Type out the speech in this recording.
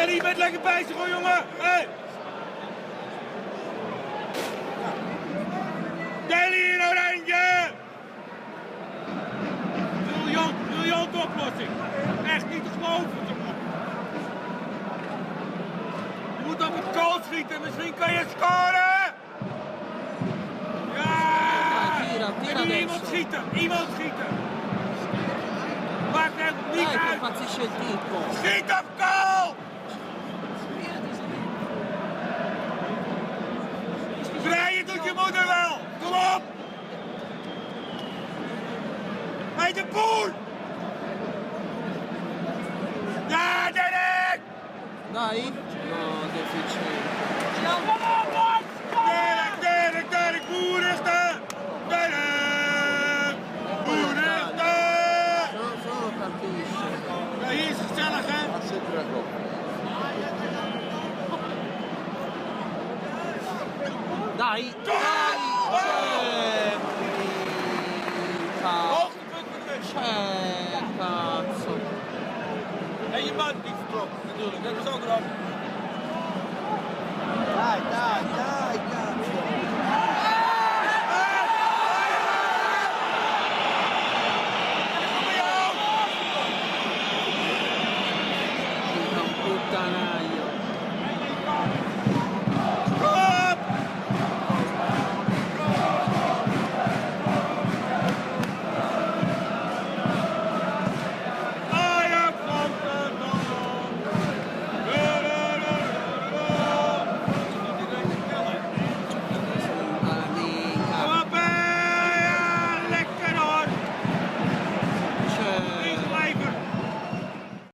Deli, je bent lekker bezig hoor, jongen. Hey. Deli in oranje. Briljante oplossing. Echt niet te geloven. Je moet op het goal schieten, misschien kan je scoren. Ja! En nu iemand schieten, iemand schieten. Maakt het niet uit. Impazzisce il tipo. Schiet op goal! Breien doet je moeder wel! Kom op! Hey, de Boer! Ja, Derek! Dai! No, deficiente. Derek, Boer is er! Derek! Boer is er! Solo capisce. Ja, hier is het gezellig, hè? Gaat zit terug op. Dai! Dai! Hoogtepunt voor de Cazzo! En je man die vertrok, natuurlijk. Dat was ook eraf. Dai, dai, dai.